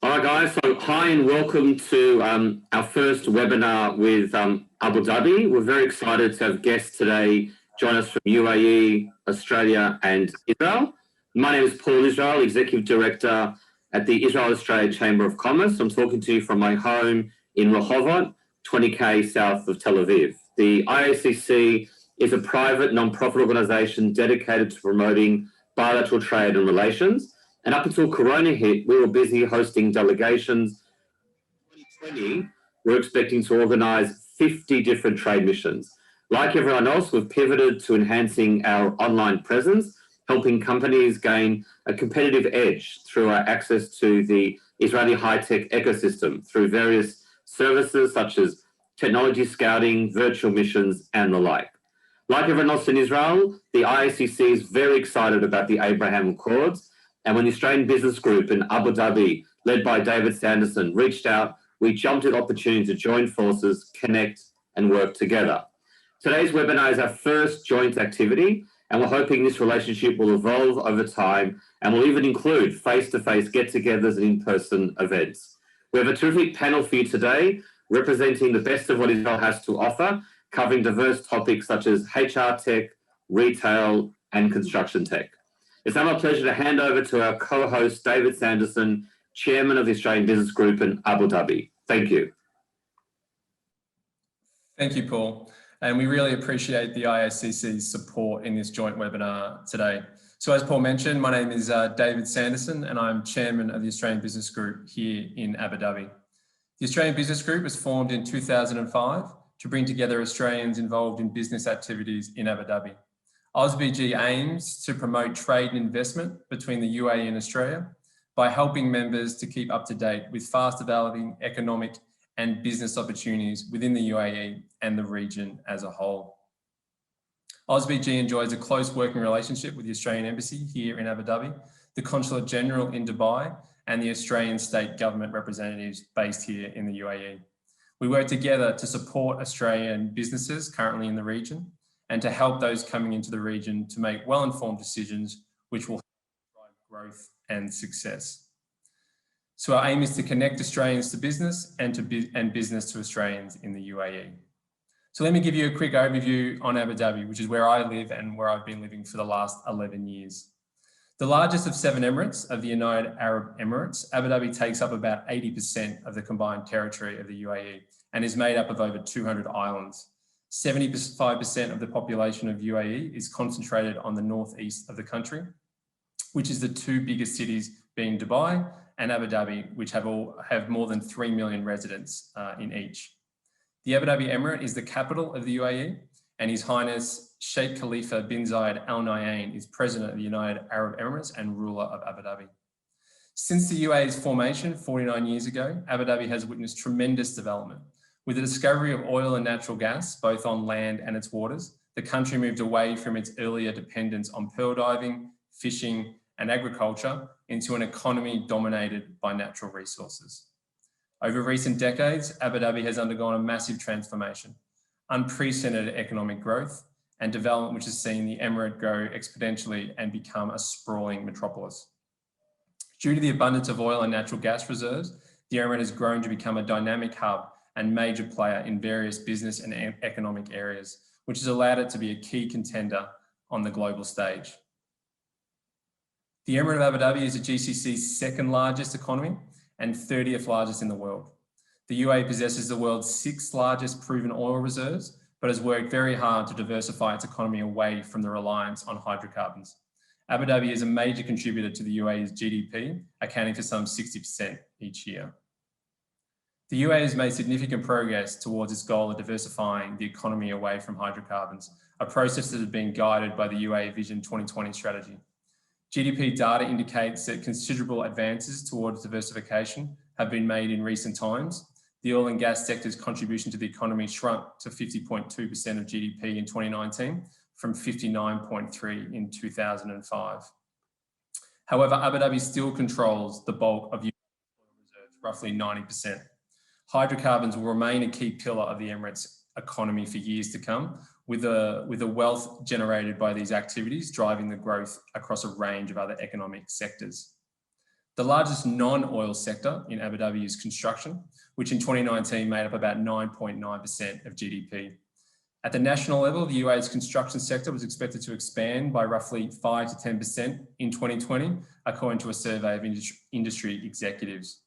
All right, guys. So, hi and welcome to our first webinar with Abu Dhabi. We're very excited to have guests today join us from UAE, Australia, and Israel. My name is Paul Israel, Executive Director at the Israel-Australia Chamber of Commerce. I'm talking to you from my home in Rehovot, 20k south of Tel Aviv. The IACC is a private non-profit organisation dedicated to promoting bilateral trade and relations. And up until Corona hit, we were busy hosting delegations. In 2020, we're expecting to organise 50 different trade missions. Like everyone else, we've pivoted to enhancing our online presence, helping companies gain a competitive edge through our access to the Israeli high-tech ecosystem through various services such as technology scouting, virtual missions, and the like. Like everyone else in Israel, the IACC is very excited about the Abraham Accords. And when the Australian Business Group in Abu Dhabi, led by David Sanderson, reached out, we jumped at the opportunity to join forces, connect, and work together. Today's webinar is our first joint activity, and we're hoping this relationship will evolve over time and will even include face-to-face get-togethers and in-person events. We have a terrific panel for you today, representing the best of what Israel has to offer, covering diverse topics such as HR tech, retail, and construction tech. It's now my pleasure to hand over to our co-host, David Sanderson, Chairman of the Australian Business Group in Abu Dhabi. Thank you. Thank you, Paul. And we really appreciate the IACC's support in this joint webinar today. So as Paul mentioned, my name is David Sanderson, and I'm Chairman of the Australian Business Group here in Abu Dhabi. The Australian Business Group was formed in 2005 to bring together Australians involved in business activities in Abu Dhabi. AusBG aims to promote trade and investment between the UAE and Australia by helping members to keep up to date with fast developing economic and business opportunities within the UAE and the region as a whole. AusBG enjoys a close working relationship with the Australian Embassy here in Abu Dhabi, the Consulate General in Dubai, and the Australian state government representatives based here in the UAE. We work together to support Australian businesses currently in the region and to help those coming into the region to make well-informed decisions which will drive growth and success. So our aim is to connect Australians to business and business to Australians in the UAE. So let me give you a quick overview on Abu Dhabi, which is where I live and where I've been living for the last 11 years. The largest of 7 emirates of the United Arab Emirates, Abu Dhabi takes up about 80% of the combined territory of the UAE and is made up of over 200 islands. 75% of the population of UAE is concentrated on the northeast of the country, which is the 2 biggest cities being Dubai and Abu Dhabi, which have more than 3 million residents in each. The Abu Dhabi Emirate is the capital of the UAE, and His Highness Sheikh Khalifa bin Zayed Al Nahyan is President of the United Arab Emirates and ruler of Abu Dhabi. Since the UAE's formation 49 years ago, Abu Dhabi has witnessed tremendous development. With the discovery of oil and natural gas, both on land and its waters, the country moved away from its earlier dependence on pearl diving, fishing, and agriculture into an economy dominated by natural resources. Over recent decades, Abu Dhabi has undergone a massive transformation, unprecedented economic growth, and development which has seen the emirate grow exponentially and become a sprawling metropolis. Due to the abundance of oil and natural gas reserves, the emirate has grown to become a dynamic hub and major player in various business and economic areas, which has allowed it to be a key contender on the global stage. The Emirate of Abu Dhabi is the GCC's 2nd largest economy and 30th largest in the world. The UAE possesses the world's 6th largest proven oil reserves, but has worked very hard to diversify its economy away from the reliance on hydrocarbons. Abu Dhabi is a major contributor to the UAE's GDP, accounting for some 60% each year. The UAE has made significant progress towards its goal of diversifying the economy away from hydrocarbons, a process that has been guided by the UAE Vision 2020 strategy. GDP data indicates that considerable advances towards diversification have been made in recent times. The oil and gas sector's contribution to the economy shrunk to 50.2% of GDP in 2019 from 59.3% in 2005. However, Abu Dhabi still controls the bulk of UAE oil reserves, roughly 90%. Hydrocarbons will remain a key pillar of the Emirates economy for years to come, with the wealth generated by these activities driving the growth across a range of other economic sectors. The largest non-oil sector in Abu Dhabi is construction, which in 2019 made up about 9.9% of GDP. At the national level, the UAE's construction sector was expected to expand by roughly 5 to 10% in 2020, according to a survey of industry executives.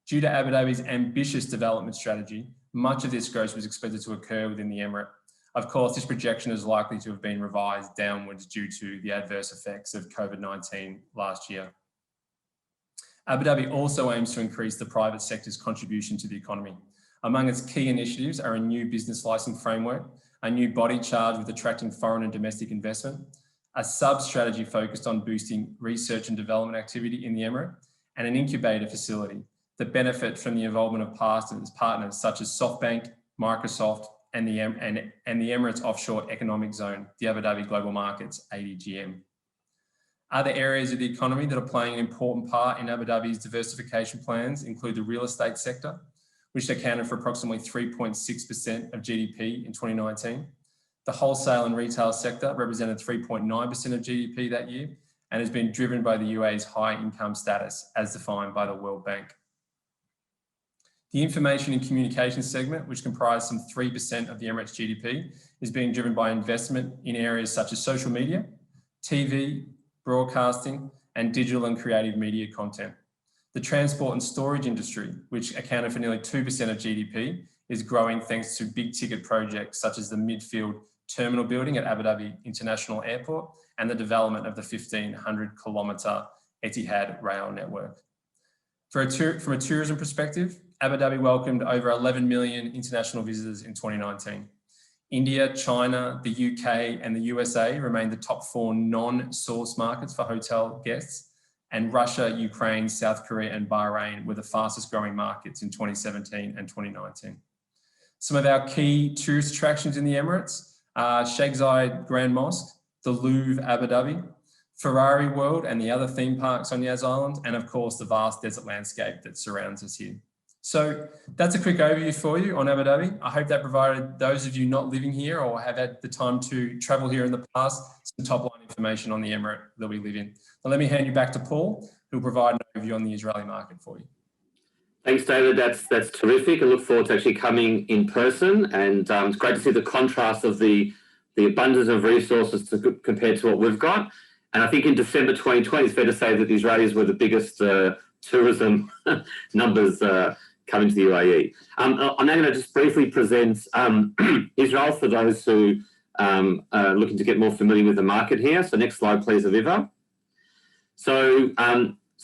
Due to Abu Dhabi's ambitious development strategy, much of this growth was expected to occur within the Emirate. Of course, this projection is likely to have been revised downwards due to the adverse effects of COVID-19 last year. Abu Dhabi also aims to increase the private sector's contribution to the economy. Among its key initiatives are a new business licence framework, a new body charged with attracting foreign and domestic investment, a sub-strategy focused on boosting research and development activity in the Emirate, and an incubator facility that benefit from the involvement of partners such as SoftBank, Microsoft, and the Emirates Offshore Economic Zone, the Abu Dhabi Global Markets, ADGM. Other areas of the economy that are playing an important part in Abu Dhabi's diversification plans include the real estate sector, which accounted for approximately 3.6% of GDP in 2019. The wholesale and retail sector represented 3.9% of GDP that year and has been driven by the UAE's high income status as defined by the World Bank. The information and communications segment, which comprises some 3% of the Emirates GDP, is being driven by investment in areas such as social media, TV, broadcasting, and digital and creative media content. The transport and storage industry, which accounted for nearly 2% of GDP, is growing thanks to big ticket projects such as the midfield terminal building at Abu Dhabi International Airport and the development of the 1,500-kilometre Etihad rail network. From a tourism perspective, Abu Dhabi welcomed over 11 million international visitors in 2019. India, China, the UK, and the USA remain the top 4 non-source markets for hotel guests, and Russia, Ukraine, South Korea, and Bahrain were the fastest growing markets in 2017 and 2019. Some of our key tourist attractions in the Emirates are Sheikh Zayed Grand Mosque, the Louvre Abu Dhabi, Ferrari World and the other theme parks on Yas Island, and of course the vast desert landscape that surrounds us here. So that's a quick overview for you on Abu Dhabi. I hope that provided those of you not living here or have had the time to travel here in the past some top-line information on the Emirate that we live in. Now let me hand you back to Paul, who will provide an overview on the Israeli market for you. Thanks, David. That's terrific. I look forward to actually coming in person, and it's great to see the contrast of the abundance of resources compared to what we've got. And I think in December 2020, it's fair to say that the Israelis were the biggest tourism numbers coming to the UAE. I'm now going to just briefly present Israel for those who are looking to get more familiar with the market here. So next slide, please, Aviva. So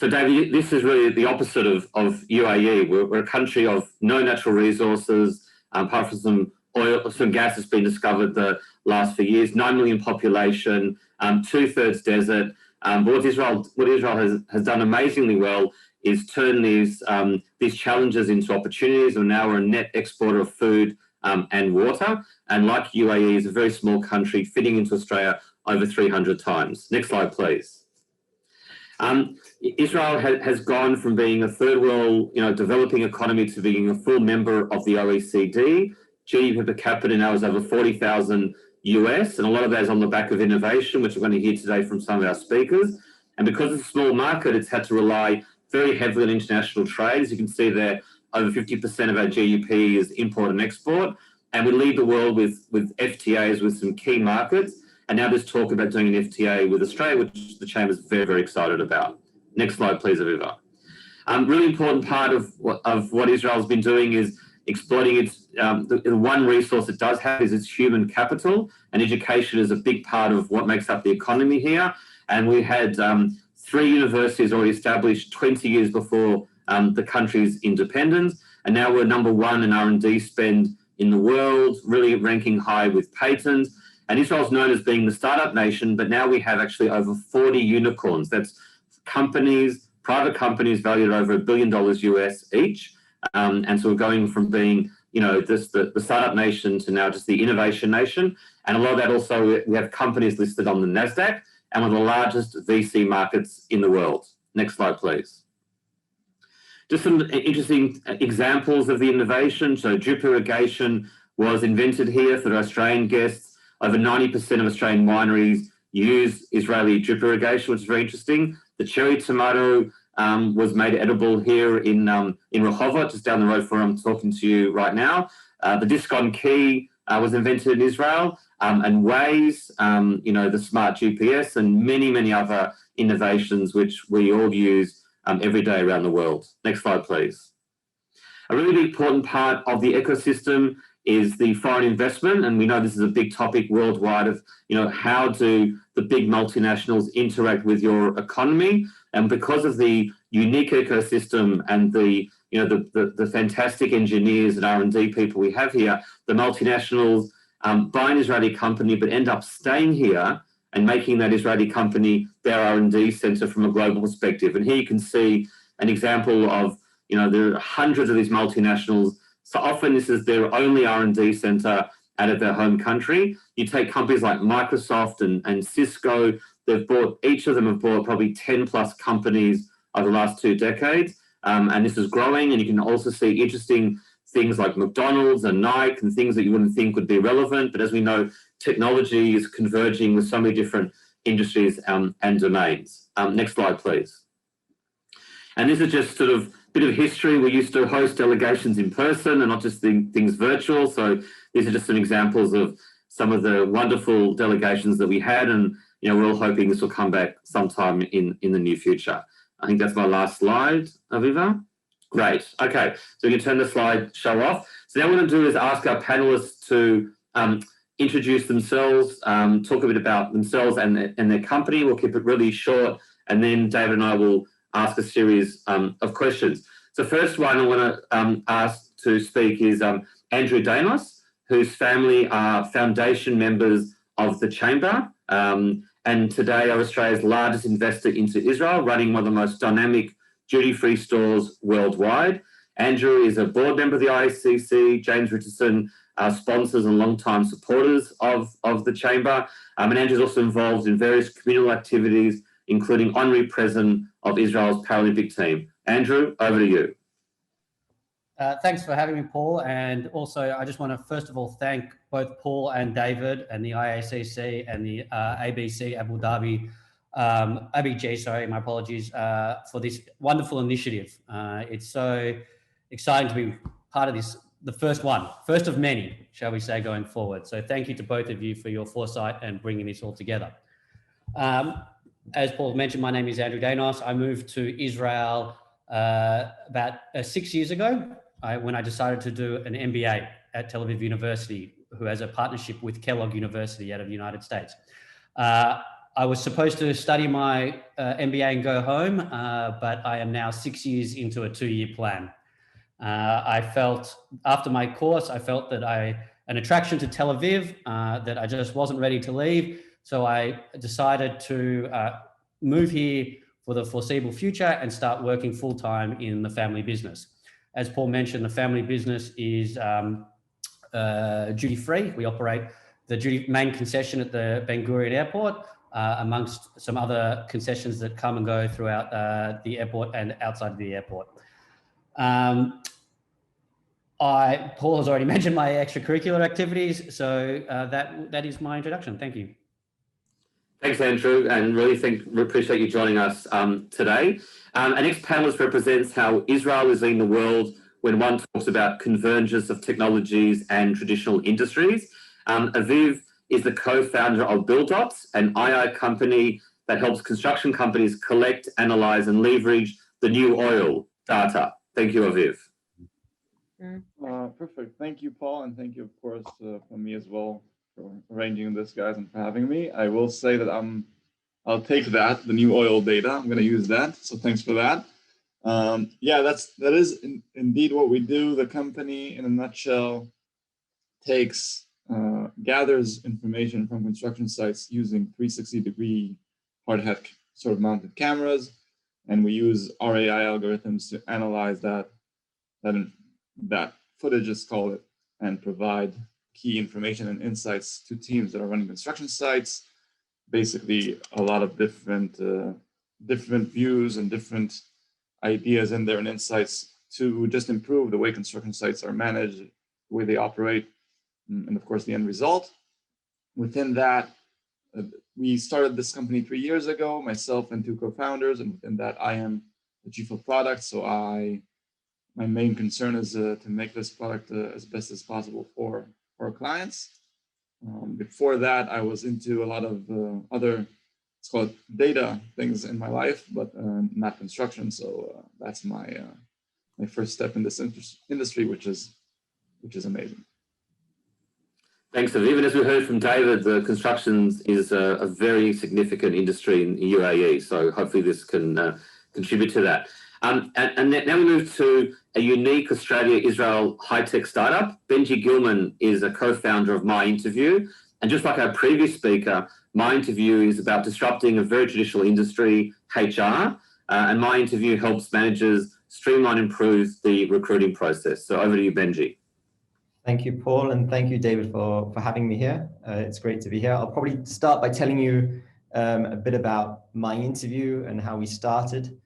David, this is really the opposite of UAE. We're a country of no natural resources, apart from some oil, some gas has been discovered the last few years, 9 million population, 2/3 desert. But what Israel has done amazingly well is turn these challenges into opportunities, and now we're a net exporter of food and water. And like UAE, is a very small country fitting into Australia over 300 times. Next slide, please. Israel has gone from being a third world, developing economy to being a full member of the OECD. GDP per capita now is over 40,000 US, and a lot of that is on the back of innovation, which we're going to hear today from some of our speakers. And because it's a small market, it's had to rely very heavily on international trade. As you can see there, over 50% of our GDP is import and export. And we lead the world with FTAs with some key markets. And now there's talk about doing an FTA with Australia, which the Chamber is very, very excited about. Next slide, please, Aviva. Really important part of what Israel's been doing is exploiting its, the one resource it does have is its human capital, and education is a big part of what makes up the economy here. And we had 3 universities already established 20 years before the country's independence, and now we're number 1 in R&D spend in the world, really ranking high with patents. And Israel's known as being the startup nation, but now we have actually over 40 unicorns. That's companies, private companies valued at over $1 billion US each. And so we're going from being, just the startup nation to now just the innovation nation. And a lot of that also, we have companies listed on the NASDAQ and one of the largest VC markets in the world. Next slide, please. Just some interesting examples of the innovation. So drip irrigation was invented here for the Australian guests. Over 90% of Australian wineries use Israeli drip irrigation, which is very interesting. The cherry tomato was made edible here in Rehovot, just down the road from where I'm talking to you right now. The disc-on key was invented in Israel, and Waze, the smart GPS, and many, many other innovations which we all use every day around the world. Next slide, please. A really important part of the ecosystem is the foreign investment, and we know this is a big topic worldwide of, how do the big multinationals interact with your economy? And because of the unique ecosystem and the fantastic engineers and R&D people we have here, the multinationals buy an Israeli company but end up staying here and making that Israeli company their R&D center from a global perspective. And here you can see an example of, there are hundreds of these multinationals. So often this is their only R&D center out of their home country. You take companies like Microsoft and Cisco, each of them have bought probably 10 plus companies over the last 2 decades. And this is growing, and you can also see interesting things like McDonald's and Nike and things that you wouldn't think would be relevant. But as we know, technology is converging with so many different industries and domains. Next slide, please. And this is just sort of a bit of history. We used to host delegations in person and not just things virtual. So these are just some examples of some of the wonderful delegations that we had. And, we're all hoping this will come back sometime in the near future. I think that's my last slide, Aviva. Great. Okay, so we can turn the slide show off. So now what I'm going to do is ask our panelists to introduce themselves, talk a bit about themselves and their company. We'll keep it really short, and then David and I will ask a series of questions. So first one I want to ask to speak is Andrew Danos, whose family are foundation members of the Chamber, and today are Australia's largest investor into Israel, running one of the most dynamic duty-free stores worldwide. Andrew is a board member of the IACC. James Richardson are sponsors and long-time supporters of the Chamber. And Andrew's also involved in various communal activities, including honorary president of Israel's Paralympic team. Andrew, over to you. Thanks for having me, Paul. And also, I just want to, first of all, thank both Paul and David and the IACC and the ABC Abu Dhabi, ABG, sorry, my apologies, for this wonderful initiative. It's so exciting to be part of this, the first of many, shall we say, going forward. So thank you to both of you for your foresight and bringing this all together. As Paul mentioned, my name is Andrew Danos. I moved to Israel about 6 years ago when I decided to do an MBA at Tel Aviv University, who has a partnership with Kellogg University out of the United States. I was supposed to study my MBA and go home, but I am now 6 years into a 2-year plan. I felt, after my course, I felt that an attraction to Tel Aviv, that I just wasn't ready to leave. So I decided to move here for the foreseeable future and start working full-time in the family business. As Paul mentioned, the family business is duty-free. We operate the main concession at the Ben Gurion Airport, amongst some other concessions that come and go throughout the airport and outside of the airport. Paul has already mentioned my extracurricular activities, so that is my introduction. Thank you. Thanks, Andrew, and really appreciate you joining us today. Our next panelist represents how Israel is leading the world when one talks about convergence of technologies and traditional industries. Aviv is the co-founder of BuildDots, an AI company that helps construction companies collect, analyze, and leverage the new oil data. Thank you, Aviv. Perfect. Thank you, Paul, and thank you, of course, from me as well for arranging this, guys, and for having me. I will say that I'll take the new oil data. I'm going to use that. So thanks for that. Yeah, that is indeed what we do. The company, in a nutshell, gathers information from construction sites using 360-degree hard hat sort of mounted cameras, and we use our AI algorithms to analyze that footage, let's call it, and provide key information and insights to teams that are running construction sites. Basically, a lot of different views and different ideas in there and insights to just improve the way construction sites are managed, the way they operate, and of course the end result. Within that, we started this company 3 years ago, myself and 2 co-founders, and within that I am chief of product. So my main concern is to make this product as best as possible for our clients. Before that, I was into a lot of other, it's called data things in my life, but not construction. So that's my first step in this industry, which is amazing. Thanks, Aviv. And as we heard from David, the construction is a very significant industry in UAE. So hopefully this can contribute to that. And now we move to a unique Australia-Israel high-tech startup. Benji Gilman is a co-founder of MyInterview. And just like our previous speaker, MyInterview is about disrupting a very traditional industry, HR. And MyInterview helps managers streamline and improve the recruiting process. So over to you, Benji. Thank you, Paul, and thank you, David, for having me here. It's great to be here. I'll probably start by telling you a bit about MyInterview and how we started.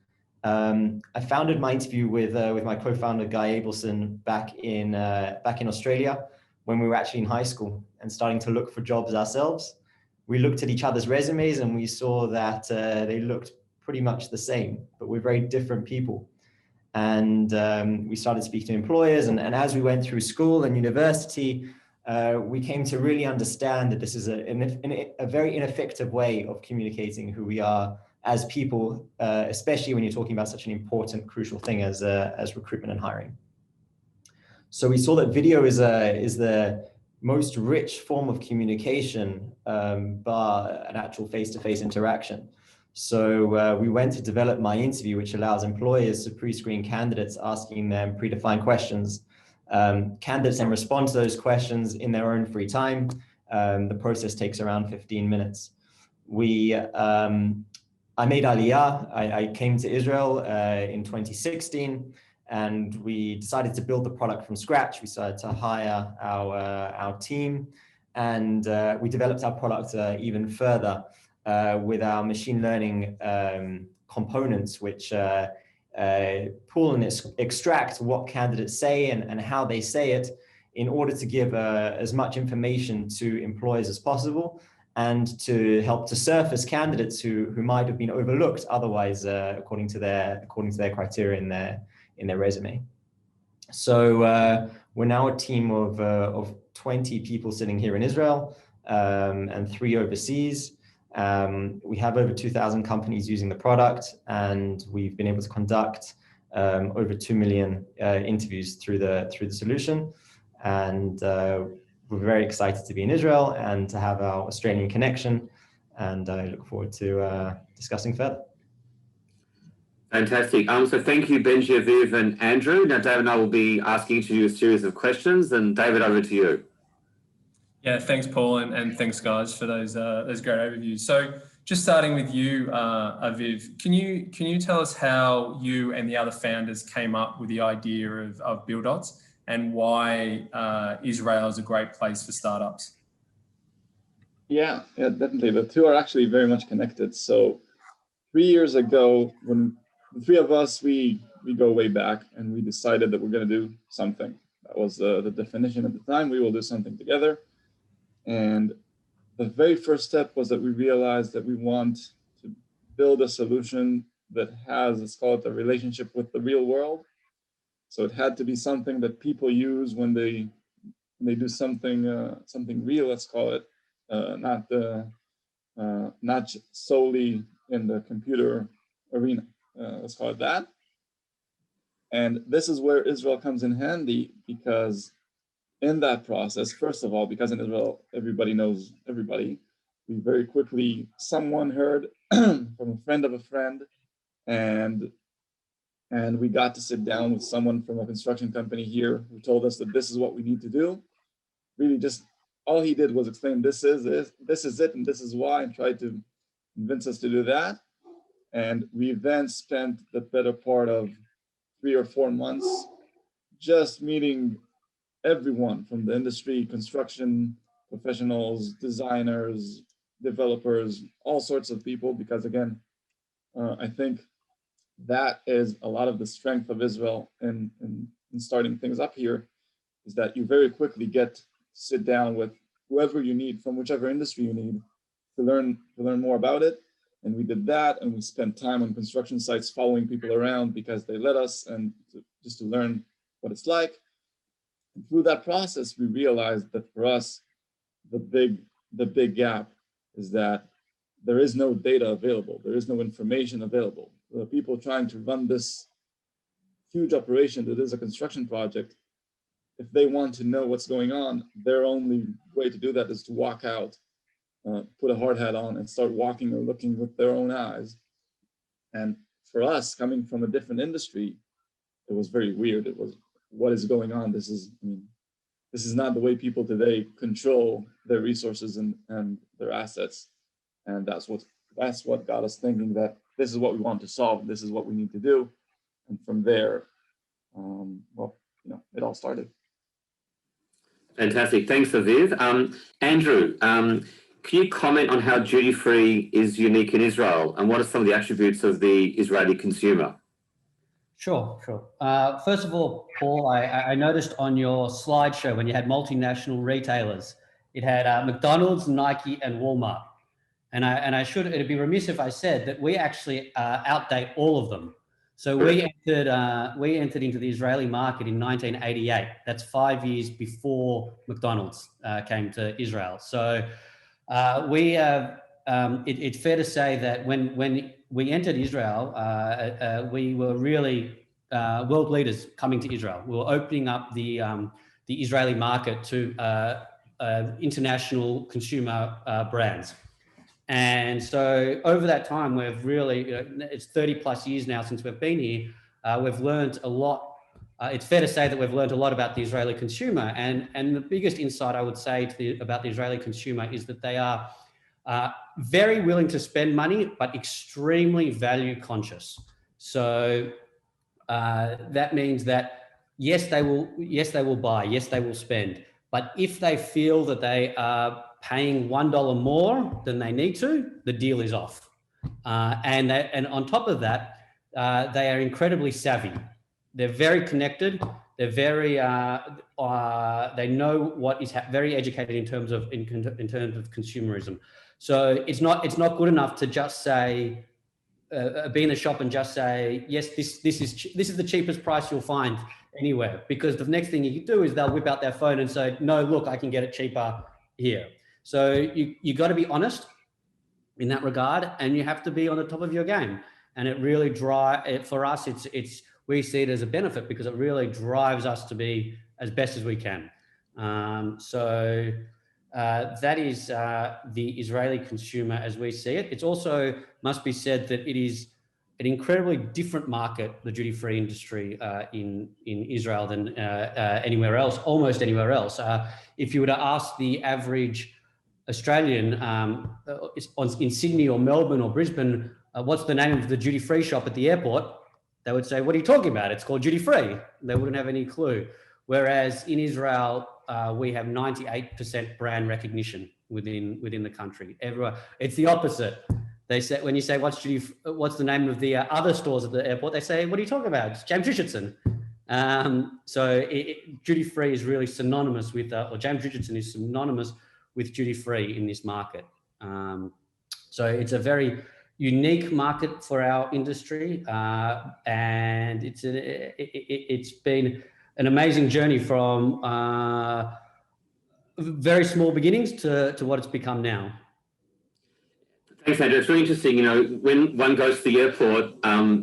I founded MyInterview with my co-founder Guy Abelson back in Australia when we were actually in high school and starting to look for jobs ourselves. We looked at each other's resumes and we saw that they looked pretty much the same, but we're very different people. And we started speaking to employers, and as we went through school and university, we came to really understand that this is a very ineffective way of communicating who we are as people, especially when you're talking about such an important, crucial thing as recruitment and hiring. So we saw that video is the most rich form of communication, bar an actual face-to-face interaction. So we went to develop MyInterview, which allows employers to pre-screen candidates, asking them predefined questions. Candidates then respond to those questions in their own free time. The process takes around 15 minutes. I made Aliyah. I came to Israel in 2016, and we decided to build the product from scratch. We started to hire our team, and we developed our product even further with our machine learning components, which pull and extract what candidates say and how they say it in order to give as much information to employers as possible, and to help to surface candidates who might have been overlooked otherwise, according to their criteria in their resume. So we're now a team of 20 people sitting here in Israel and 3 overseas. We have over 2,000 companies using the product, and we've been able to conduct over 2 million interviews through the solution. And we're very excited to be in Israel and to have our Australian connection, and I look forward to discussing further. Fantastic. So thank you, Benji, Aviv, and Andrew. Now, David and I will be asking each of you a series of questions, and David, over to you. Yeah, thanks, Paul, and thanks, guys, for those great overviews. So, just starting with you, Aviv, can you tell us how you and the other founders came up with the idea of BuildOts and why Israel is a great place for startups? Yeah, definitely. The two are actually very much connected. So 3 years ago, when the three of us, we go way back, and we decided that we're going to do something. That was the definition at the time. We will do something together. And the very first step was that we realized that we want to build a solution that has, let's call it, a relationship with the real world. So it had to be something that people use when they do something real, let's call it, not solely in the computer arena. Let's call it that. And this is where Israel comes in handy, because in that process, first of all, because in Israel, everybody knows everybody, we very quickly, someone heard from a friend of a friend, and we got to sit down with someone from a construction company here who told us that this is what we need to do. Really just, all he did was explain, this is it, and this is why, and tried to convince us to do that. And we then spent the better part of 3 or 4 months just meeting everyone from the industry, construction professionals, designers, developers, all sorts of people, because again, I think that is a lot of the strength of Israel in starting things up here, is that you very quickly get to sit down with whoever you need from whichever industry you need to learn more about it. And we did that, and we spent time on construction sites following people around because they let us, and just to learn what it's like. And through that process, we realized that for us, the big gap is that there is no data available. There is no information available. The people trying to run this huge operation that is a construction project, if they want to know what's going on, their only way to do that is to walk out, put a hard hat on and start walking or looking with their own eyes. And for us, coming from a different industry, it was very weird. It was, what is going on? This is not the way people today control their resources and their assets. And that's what got us thinking that this is what we want to solve. This is what we need to do. And from there, it all started. Fantastic. Thanks, Aviv. Andrew, can you comment on how duty-free is unique in Israel, and what are some of the attributes of the Israeli consumer? Sure. First of all, Paul, I noticed on your slideshow when you had multinational retailers, it had McDonald's, Nike, and Walmart. And it'd be remiss if I said that we actually outdate all of them. So we entered into the Israeli market in 1988. That's 5 years before McDonald's came to Israel. So we have, it's fair to say that when we entered Israel, we were really world leaders coming to Israel. We were opening up the Israeli market to international consumer brands. And so over that time, we've really, it's 30 plus years now since we've been here, we've learned a lot. It's fair to say that we've learned a lot about the Israeli consumer. And the biggest insight I would say about the Israeli consumer is that they are very willing to spend money, but extremely value conscious. So that means that, yes, they will buy, yes, they will spend. But if they feel that they are paying $1 more than they need to, the deal is off. And on top of that, they are incredibly savvy. They're very connected. They're very, they know what is very educated in terms of consumerism. So it's not good enough to just say, be in the shop and just say, yes, this is the cheapest price you'll find anywhere, because the next thing you can do is they'll whip out their phone and say, no, look, I can get it cheaper here. So you got to be honest in that regard, and you have to be on the top of your game. And it really for us, we see it as a benefit because it really drives us to be as best as we can. So that is the Israeli consumer as we see it. It's also must be said that it is an incredibly different market, the duty-free industry in Israel than anywhere else, almost anywhere else. If you were to ask the average Australian in Sydney or Melbourne or Brisbane, what's the name of the duty-free shop at the airport? They would say, what are you talking about? It's called duty-free. They wouldn't have any clue. Whereas in Israel, we have 98% brand recognition within the country. Everywhere, it's the opposite. They say, when you say, what's the name of the other stores at the airport? They say, what are you talking about? It's James Richardson. So duty-free is really synonymous with, or James Richardson is synonymous with duty-free in this market. So it's a very unique market for our industry, and it's been an amazing journey from very small beginnings to what it's become now. Thanks, Andrew. It's really interesting. You know, when one goes to the airport,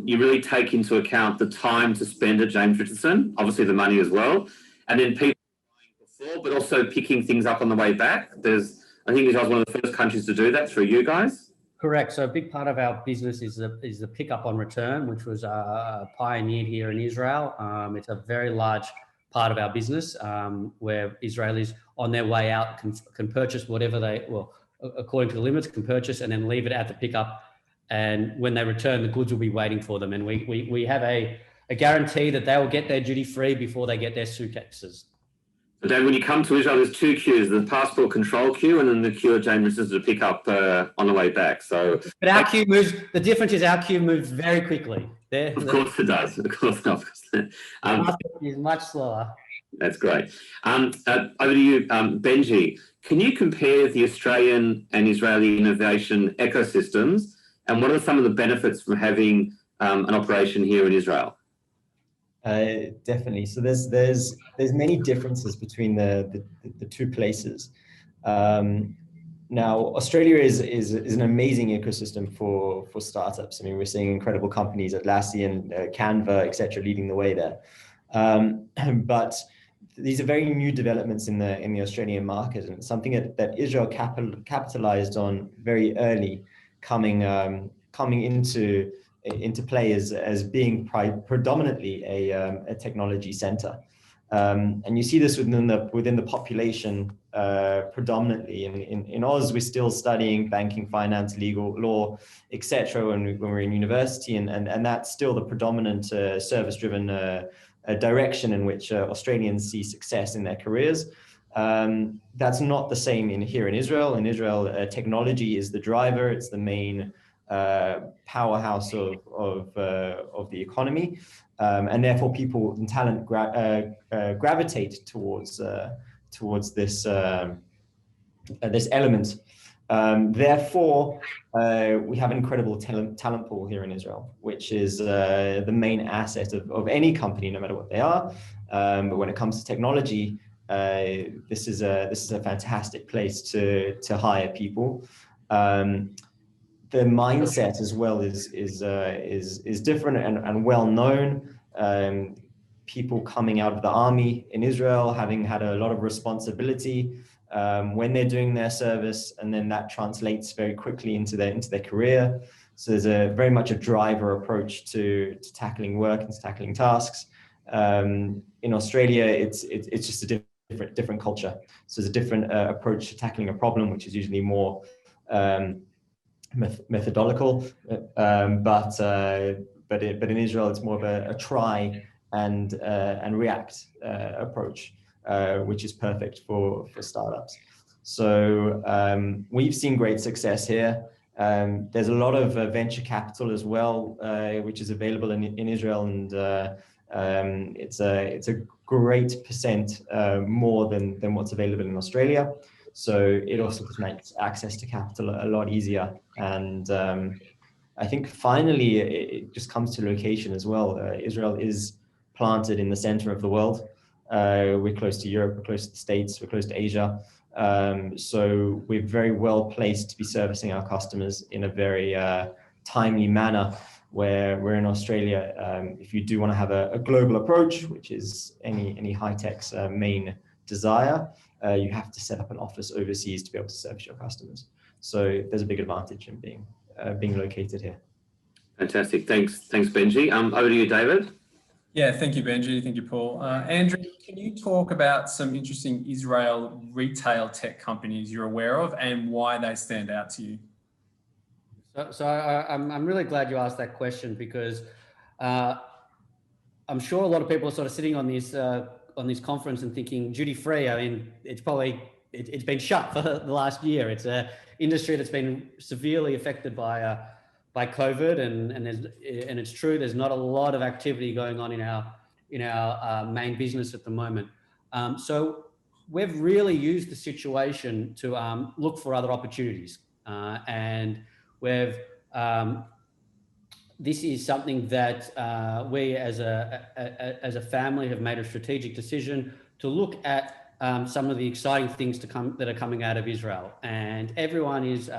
you really take into account the time to spend at James Richardson, obviously the money as well, and then people buying before, but also picking things up on the way back. I think Israel is one of the first countries to do that through you guys. Correct. So a big part of our business is the pickup on return, which was pioneered here in Israel. It's a very large part of our business where Israelis on their way out can purchase whatever according to the limits, can purchase and then leave it at the pickup. And when they return, the goods will be waiting for them. And we have a guarantee that they will get their duty free before they get their suitcases. So Dave, when you come to Israel, there's two queues, the passport control queue and then the queue at James Richardson to pick up on the way back. So, but our queue moves, the difference is our queue moves very quickly. Of course it does. Of course. Is much slower. That's great. Over to you, Benji. Can you compare the Australian and Israeli innovation ecosystems and what are some of the benefits from having an operation here in Israel? Definitely. So there's many differences between the two places. Now, Australia is an amazing ecosystem for startups. I mean, we're seeing incredible companies, Atlassian, Canva, etc., leading the way there. But these are very new developments in the Australian market, and it's something that Israel capitalized on very early, coming into play as being predominantly a technology center. And you see this within the population predominantly. In Oz, we're still studying banking, finance, legal, law, etc. when we're in university, and that's still the predominant service-driven direction in which Australians see success in their careers. That's not the same here in Israel. In Israel, technology is the driver. It's the main powerhouse of the economy. And therefore people and talent gravitate towards this this element. Therefore, we have an incredible talent pool here in Israel, which is the main asset of any company, no matter what they are. But when it comes to technology, this is a fantastic place to hire people. The mindset as well is different and well known. People coming out of the army in Israel, having had a lot of responsibility when they're doing their service, and then that translates very quickly into their career. So there's very much a driver approach to tackling work and to tackling tasks. In Australia, it's just a different culture. So there's a different approach to tackling a problem, which is usually more methodological, but in Israel it's more of a try and react approach, which is perfect for startups. So we've seen great success here. There's a lot of venture capital as well, which is available in Israel, and it's a great percent more than what's available in Australia. So it also makes access to capital a lot easier. And I think finally it just comes to location as well. Israel is planted in the center of the world. We're close to Europe, we're close to the States, we're close to Asia. So we're very well placed to be servicing our customers in a very timely manner, where we're in Australia. If you do want to have a global approach, which is any high tech's main desire, you have to set up an office overseas to be able to service your customers. So there's a big advantage in being located here. Fantastic. Thanks, Benji. Over to you, David. Yeah, thank you, Benji. Thank you, Paul. Andrew, can you talk about some interesting Israel retail tech companies you're aware of and why they stand out to you? So I'm really glad you asked that question, because I'm sure a lot of people are sort of sitting on this conference and thinking duty free. I mean, it's been shut for the last year. It's an industry that's been severely affected by COVID, and it's true. There's not a lot of activity going on in our main business at the moment. So we've really used the situation to look for other opportunities, and this is something that we as a family have made a strategic decision to look at some of the exciting things that are coming out of Israel. And everyone is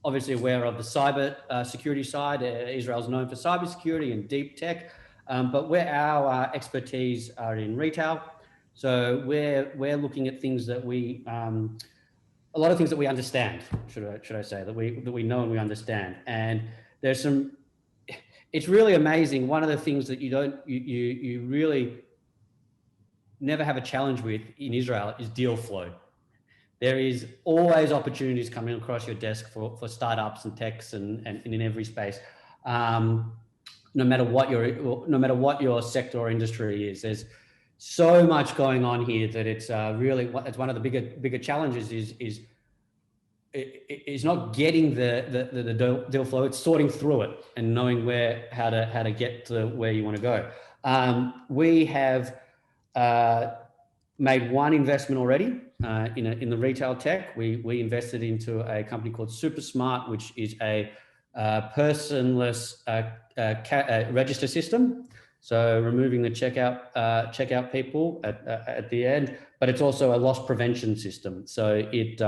obviously aware of the cyber security side. Israel is known for cybersecurity and deep tech, but where our expertise are in retail. So we're looking at things that a lot of things that we understand, should I say, that we know and we understand. And there's it's really amazing. One of the things that you really never have a challenge with in Israel is deal flow. There is always opportunities coming across your desk for startups and techs and in every space, no matter what your sector or industry is. There's so much going on here that it's one of the bigger challenges is not getting the deal flow. It's sorting through it and knowing how to get to where you want to go. We have made one investment already in the retail tech. We invested into a company called SuperSmart, which is a personless register system. So removing the checkout people at the end, but it's also a loss prevention system. So it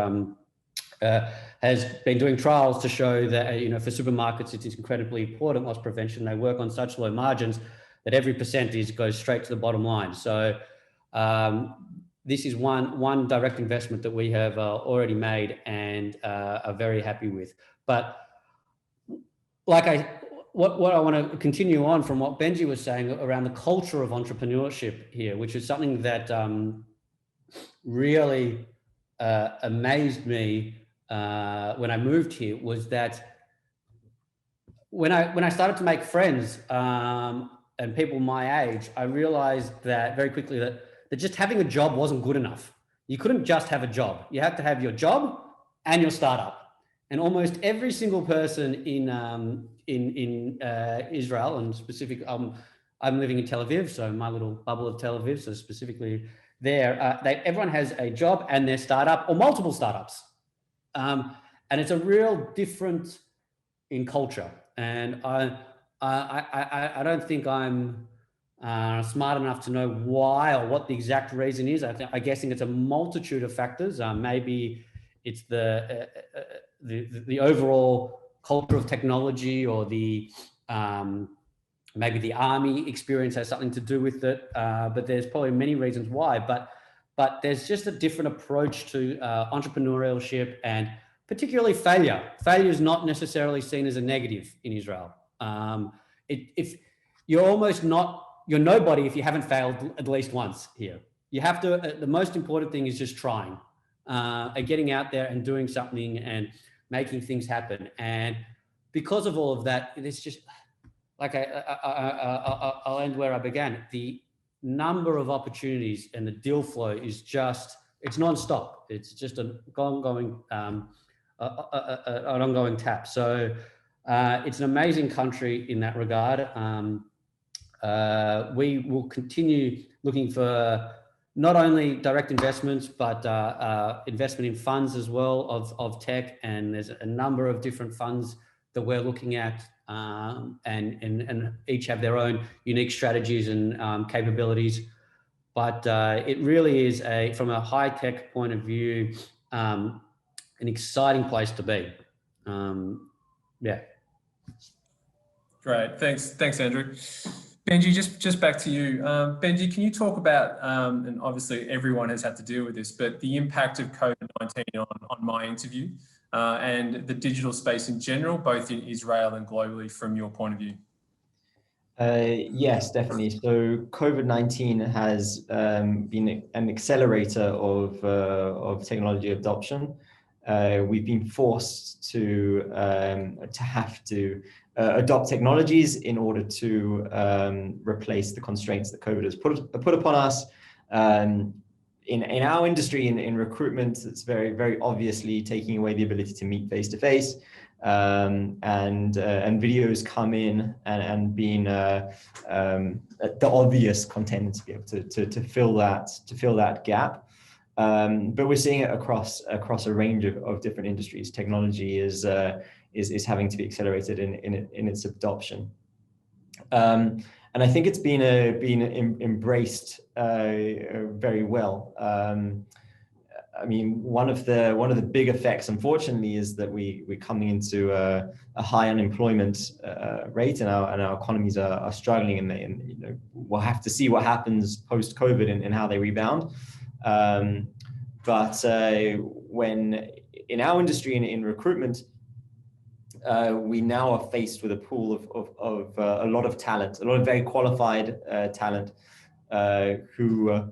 has been doing trials to show that, for supermarkets, it is incredibly important, loss prevention. They work on such low margins that every percentage goes straight to the bottom line. So this is one direct investment that we have already made and are very happy with. But what I want to continue on from what Benji was saying around the culture of entrepreneurship here, which is something that really amazed me when I moved here, was that when I started to make friends and people my age, I realized that very quickly that just having a job wasn't good enough. You couldn't just have a job. You had to have your job and your startup. And almost every single person in Israel, and specifically, I'm living in Tel Aviv, so my little bubble of Tel Aviv, so specifically there, everyone has a job and their startup or multiple startups. And it's a real difference in culture. And I don't think I'm smart enough to know why or what the exact reason is. I'm guessing it's a multitude of factors. Maybe it's the overall culture of technology, or the maybe the army experience has something to do with it. But there's probably many reasons why. But there's just a different approach to entrepreneurship, and particularly failure. Failure is not necessarily seen as a negative in Israel. If you're almost not, you're nobody if you haven't failed at least once here. You have to, the most important thing is just trying, getting out there and doing something and making things happen. And because of all of that, it's just, like I'll end where I began. The number of opportunities and the deal flow is just, it's nonstop. It's just an ongoing tap. So it's an amazing country in that regard. We will continue looking for not only direct investments, but investment in funds as well of tech. And there's a number of different funds that we're looking at, and each have their own unique strategies and capabilities. But it really is, from a high tech point of view, an exciting place to be. Yeah. Great, thanks Andrew. Benji, just back to you. Benji, can you talk about, and obviously everyone has had to deal with this, but the impact of COVID-19 on my interview and the digital space in general, both in Israel and globally, from your point of view? Yes, definitely. So COVID-19 has been an accelerator of technology adoption. We've been forced to have to adopt technologies in order to replace the constraints that COVID has put upon us. In our industry, in recruitment, it's very, very obviously taking away the ability to meet face to face, and videos come in and being the obvious content to be able to fill that gap. But we're seeing it across a range of different industries. Technology is having to be accelerated in its adoption, and I think it's been embraced very well. I mean, one of the big effects, unfortunately, is that we're coming into a high unemployment rate, and our economies are struggling, and we'll have to see what happens post COVID and how they rebound. But when in our industry, in recruitment, we now are faced with a pool of a lot of talent, a lot of very qualified talent who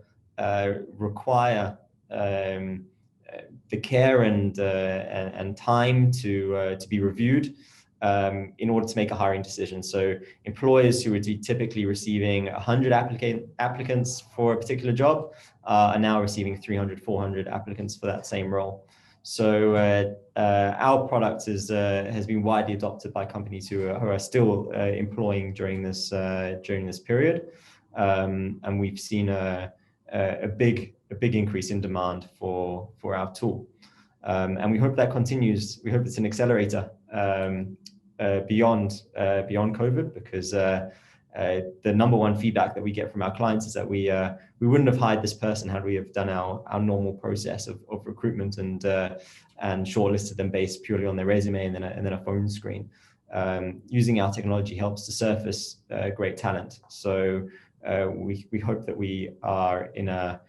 require the care and time to be reviewed in order to make a hiring decision. So employers who would be typically receiving 100 applicants for a particular job are now receiving 300, 400 applicants for that same role. So our product has been widely adopted by companies who are still employing during this period, and we've seen a big increase in demand for our tool, and we hope that continues. We hope it's an accelerator beyond COVID, because the number one feedback that we get from our clients is that we wouldn't have hired this person had we have done our normal process of recruitment and shortlisted them based purely on their resume and then a phone screen. Using our technology helps to surface great talent. So we hope that we are in a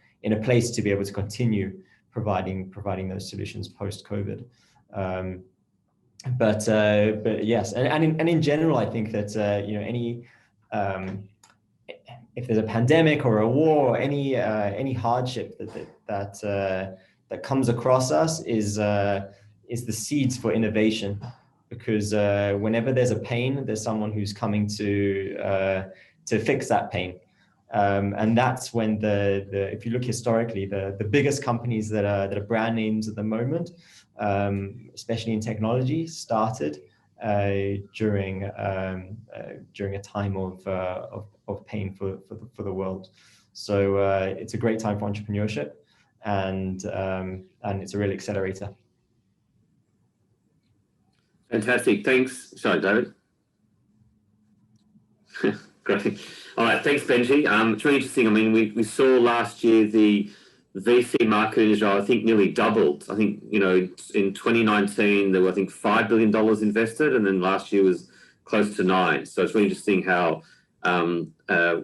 place to be able to continue providing those solutions post-COVID. But yes, and in general, I think that any if there's a pandemic or a war or any hardship that comes across us is the seeds for innovation, because whenever there's a pain, there's someone who's coming to fix that pain. And that's when if you look historically, the biggest companies that are brand names at the moment, especially in technology, started during a time of pain for the world. So it's a great time for entrepreneurship, and it's a real accelerator. Fantastic. Thanks. Sorry, David. Great. All right. Thanks, Benji. It's really interesting. I mean, we saw last year the VC market in Israel, I think, nearly doubled. I think, in 2019, there were, I think, $5 billion invested, and then last year was close to $9 billion. So it's really interesting how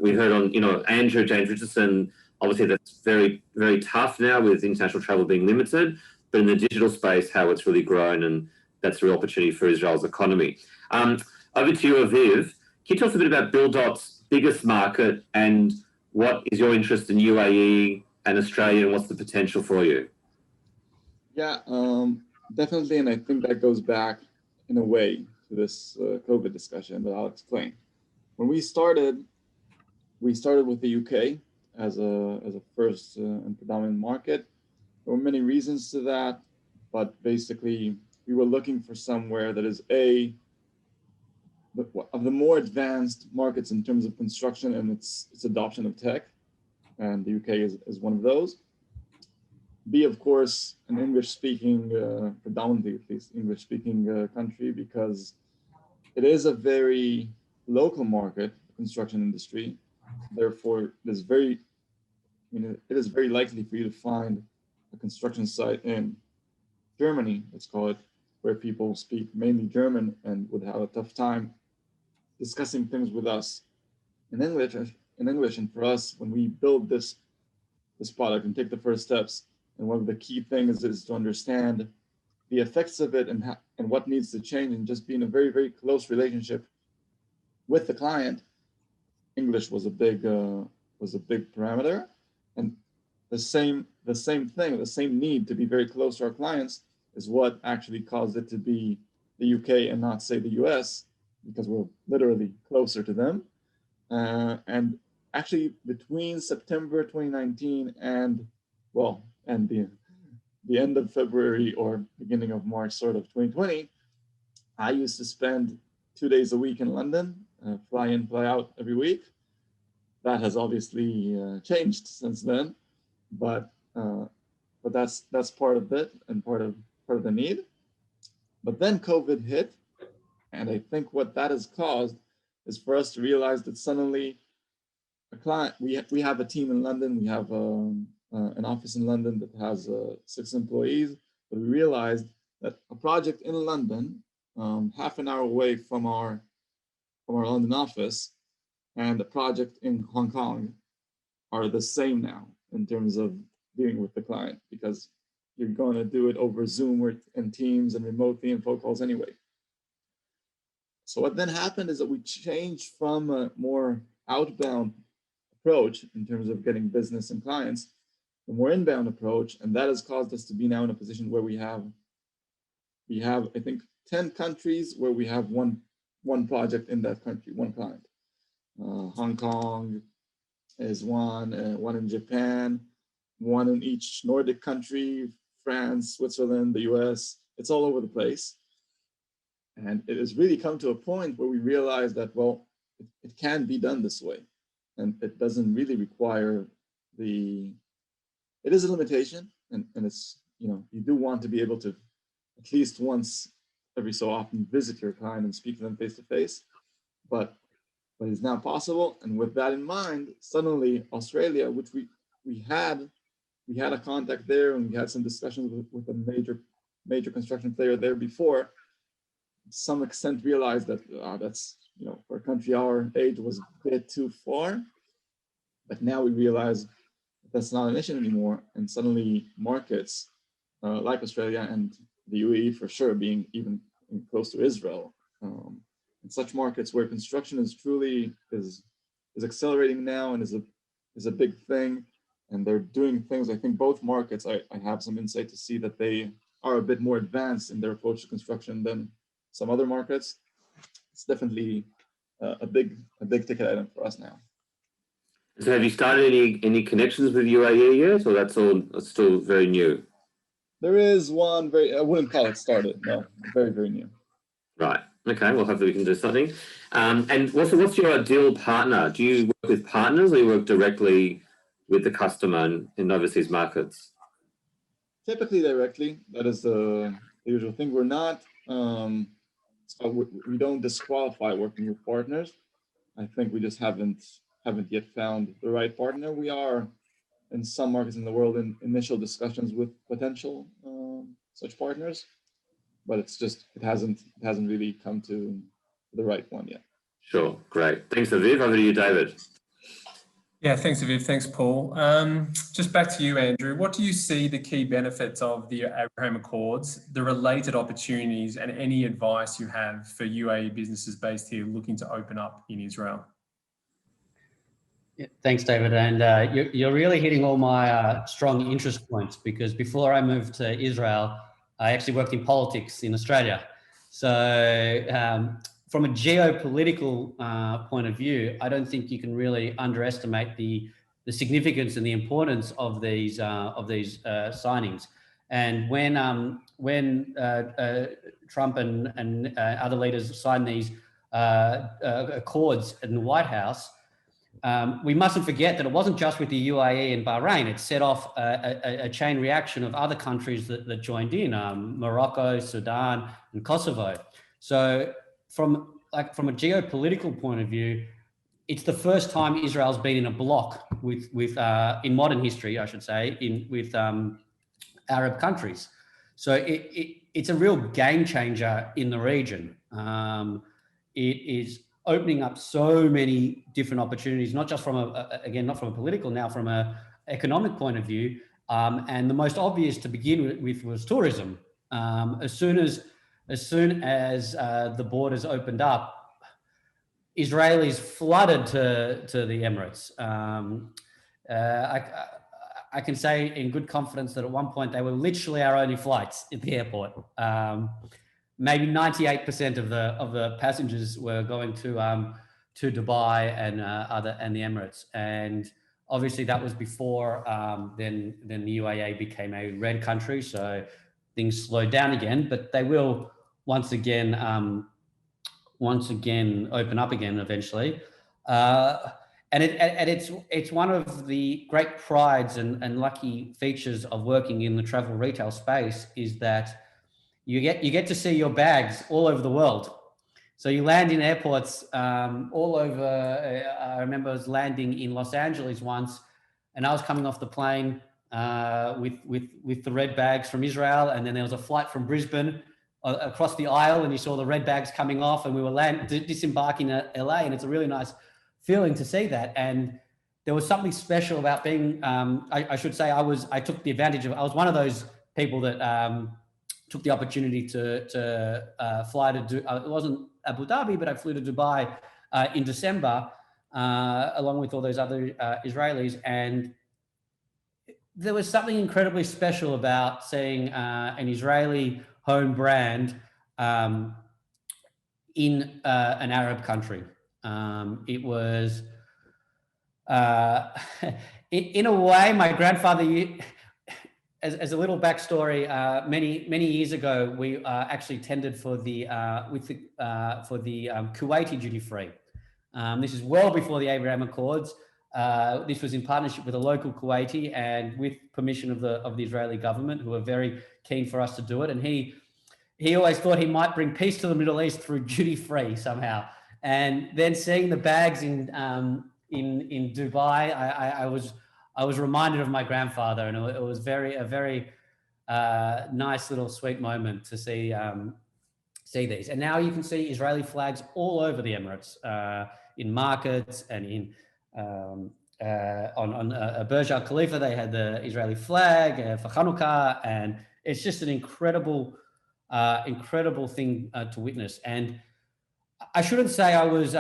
we heard on, Andrew, James Richardson, obviously that's very, very tough now with international travel being limited, but in the digital space, how it's really grown, and that's a real opportunity for Israel's economy. Over to you, Aviv. Can you tell us a bit about BuildDot's biggest market, and what is your interest in UAE and Australia, and what's the potential for you? Yeah, definitely. And I think that goes back in a way to this COVID discussion, but I'll explain. When we started with the UK as a first and predominant market. There were many reasons to that, but basically we were looking for somewhere that is of the more advanced markets in terms of construction and its adoption of tech, and the UK is one of those. B, of course, an English-speaking, predominantly at least English-speaking country, because it is a very local market, the construction industry. Therefore, it is very likely for you to find a construction site in Germany, let's call it, where people speak mainly German and would have a tough time discussing things with us in English. And for us, when we build this product and take the first steps, and one of the key things is to understand the effects of it and what needs to change, and just be in a very, very close relationship with the client. English was a big parameter, and the same thing, the same need to be very close to our clients is what actually caused it to be the UK and not say the US, because we're literally closer to them. And actually between September 2019 and the end of February or beginning of March sort of 2020, I used to spend 2 days a week in London, fly in, fly out every week. That has obviously changed since then, but that's part of it and part of the need. But then COVID hit, and I think what that has caused is for us to realize that suddenly a client, we have a team in London, we have an office in London that has 6 employees, but we realized that a project in London, half an hour away from our London office, and a project in Hong Kong are the same now in terms of dealing with the client, because you're going to do it over Zoom and Teams and remotely and phone calls anyway. So what then happened is that we changed from a more outbound approach in terms of getting business and clients to a more inbound approach, and that has caused us to be now in a position where we have I think 10 countries where we have one project in that country, one client. Hong Kong is one in Japan, one in each Nordic country, France, Switzerland, the US. It's all over the place. And it has really come to a point where we realize that, well, it can be done this way. And it doesn't really require it is a limitation, and it's, you do want to be able to at least once every so often visit your client and speak to them face to face, but it's now possible. And with that in mind, suddenly Australia, which we had a contact there, and we had some discussions with a major construction player there before, to some extent realized that that's, for a country our age, was a bit too far. But now we realize that's not an issue anymore, and suddenly markets like Australia and the UAE for sure, being even close to Israel, and such markets where construction is truly is accelerating now and is a big thing, and they're doing things. I think both markets, I have some insight to see that they are a bit more advanced in their approach to construction than some other markets. It's definitely a big ticket item for us now. So have you started any connections with UAE yet, or that's still very new? There is one I wouldn't call it started, no, very, very new. Right. Okay. Well, hopefully we can do something. And what's your ideal partner? Do you work with partners, or you work directly with the customer in overseas markets? Typically directly. That is the usual thing. We're not, we don't disqualify working with partners. I think we just haven't yet found the right partner. We are in some markets in the world in initial discussions with potential such partners, but it hasn't really come to the right one yet. Sure, great. Thanks, Aviv. Over to you, David. Yeah, thanks, Aviv. Thanks, Paul. Just back to you, Andrew. What do you see the key benefits of the Abraham Accords, the related opportunities, and any advice you have for UAE businesses based here looking to open up in Israel? Yeah, thanks, David. And you're really hitting all my strong interest points, because before I moved to Israel, I actually worked in politics in Australia. So from a geopolitical point of view, I don't think you can really underestimate the significance and the importance of these signings. And when Trump and other leaders signed these accords in the White House, we mustn't forget that it wasn't just with the UAE and Bahrain. It set off a chain reaction of other countries that joined in, Morocco, Sudan, and Kosovo. So from a geopolitical point of view, it's the first time Israel's been in a bloc with in modern history, I should say, with Arab countries. So it's a real game changer in the region. It is opening up so many different opportunities, not just from not from a political, now from an economic point of view. And the most obvious to begin with was tourism. As soon as the borders opened up, Israelis flooded to the Emirates. I can say in good confidence that at one point they were literally our only flights at the airport. Maybe 98% of the passengers were going to Dubai and the Emirates, and obviously that was before then the UAE became a red country, so things slowed down again. But they will once again open up again eventually. And it's one of the great prides and lucky features of working in the travel retail space is that you get to see your bags all over the world. So you land in airports all over. I remember I was landing in Los Angeles once, and I was coming off the plane with the red bags from Israel, and then there was a flight from Brisbane across the aisle, and you saw the red bags coming off, and we were disembarking at LA, and it's a really nice feeling to see that. And there was something special about being. I should say I took the advantage of. I was one of those people that took the opportunity to fly to. It wasn't Abu Dhabi, but I flew to Dubai in December, along with all those other Israelis, and there was something incredibly special about seeing an Israeli home brand in an Arab country. It was, in a way, my grandfather. As a little backstory, many years ago, we actually tendered for the Kuwaiti duty free. This is well before the Abraham Accords. This was in partnership with a local Kuwaiti and with permission of the Israeli government, who were very keen for us to do it. And he always thought he might bring peace to the Middle East through duty free somehow. And then seeing the bags in Dubai, I was reminded of my grandfather, and it was a very nice little sweet moment to see these. And now you can see Israeli flags all over the Emirates, in markets and in on Burj Al Khalifa. They had the Israeli flag for Hanukkah, and it's just an incredible thing to witness. And I shouldn't say I was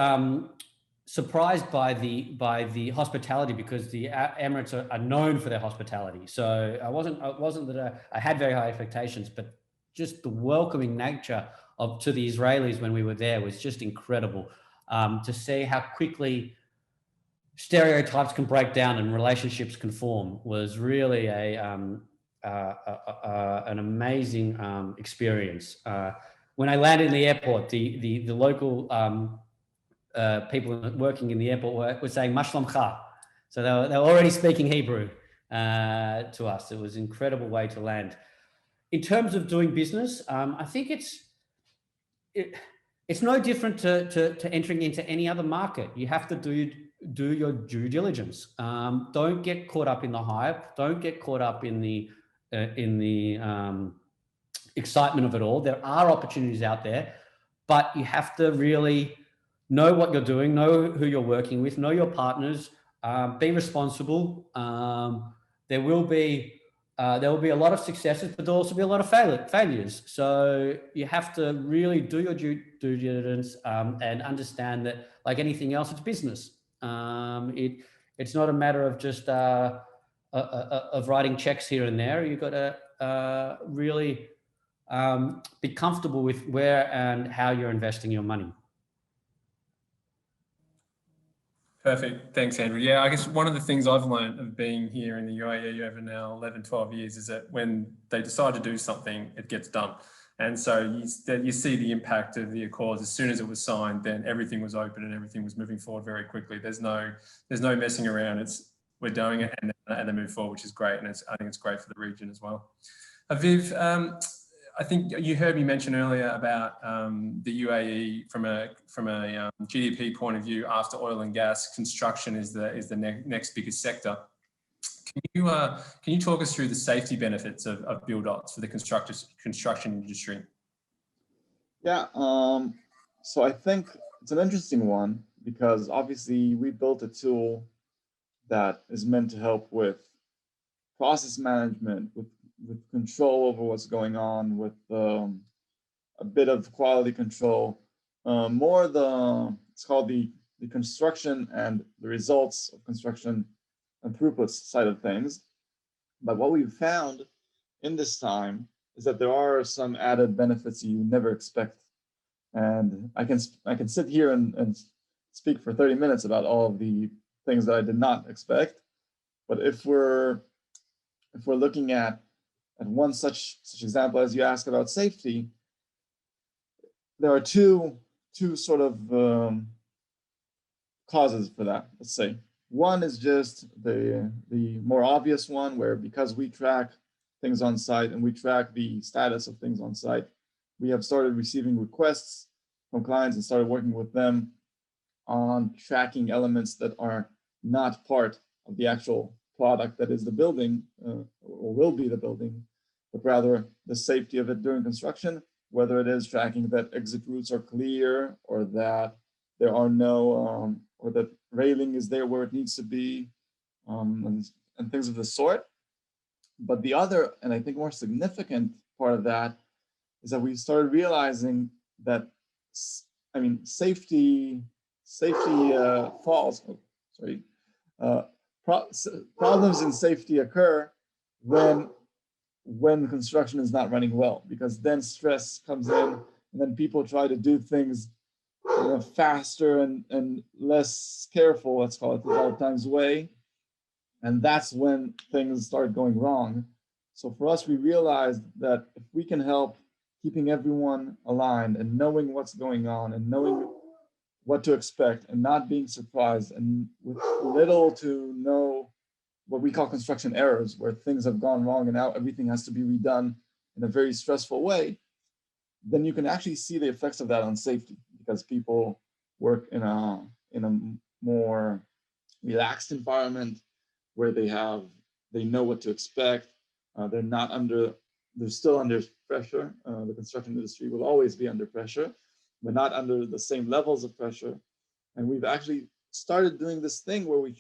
surprised by the hospitality, because the Emirates are known for their hospitality. So I wasn't that I had very high expectations, but just the welcoming nature to the Israelis when we were there was just incredible. To see how quickly stereotypes can break down and relationships can form was really an amazing experience. When I landed in the airport, the local people working in the airport were saying "Mashlomcha," so they were already speaking Hebrew to us. It was an incredible way to land. In terms of doing business, I think it's no different to entering into any other market. You have to do your due diligence. Don't get caught up in the hype. Don't get caught up in the excitement of it all. There are opportunities out there, but you have to really know what you're doing, know who you're working with, know your partners, be responsible. There will be a lot of successes, but there'll also be a lot of failures. So you have to really do your due diligence and understand that, like anything else, it's business. It's not a matter of just of writing checks here and there. You've got to really be comfortable with where and how you're investing your money. Perfect. Thanks, Andrew. Yeah, I guess one of the things I've learned of being here in the UAE over now 11, 12 years is that when they decide to do something, it gets done. And so you see the impact of the Accords. As soon as it was signed, then everything was open and everything was moving forward very quickly. There's no messing around. We're doing it and then move forward, which is great. And I think it's great for the region as well. Aviv, I think you heard me mention earlier about the UAE from a GDP point of view. After oil and gas, construction is the next biggest sector. Can you talk us through the safety benefits of build-outs for the construction industry? Yeah, so I think it's an interesting one, because obviously we built a tool that is meant to help with process management, with control over what's going on, with a bit of quality control, it's called the construction and the results of construction and throughput side of things. But what we've found in this time is that there are some added benefits you never expect. And I can sit here and speak for 30 minutes about all of the things that I did not expect. But if we're looking at one such example, as you ask about safety, there are two sort of causes for that, let's say. One is just the more obvious one, where because we track things on site and we track the status of things on site, we have started receiving requests from clients and started working with them on tracking elements that are not part of the actual product that is the building, or will be the building, but rather the safety of it during construction, whether it is tracking that exit routes are clear, or that there are no, or that railing is there where it needs to be, and things of the sort. But the other, and I think more significant part of that, is that we started realizing that, I mean, safety falls, problems in safety occur when construction is not running well, because then stress comes in, and then people try to do things faster and less careful, let's call it the old times way, and that's when things start going wrong. So for us, we realized that if we can help keeping everyone aligned and knowing what's going on and knowing what to expect and not being surprised, and with little to no what we call construction errors, where things have gone wrong and now everything has to be redone in a very stressful way, then you can actually see the effects of that on safety, because people work in a more relaxed environment where they know what to expect. They're still under pressure. The construction industry will always be under pressure, but not under the same levels of pressure. And we've actually started doing this thing where we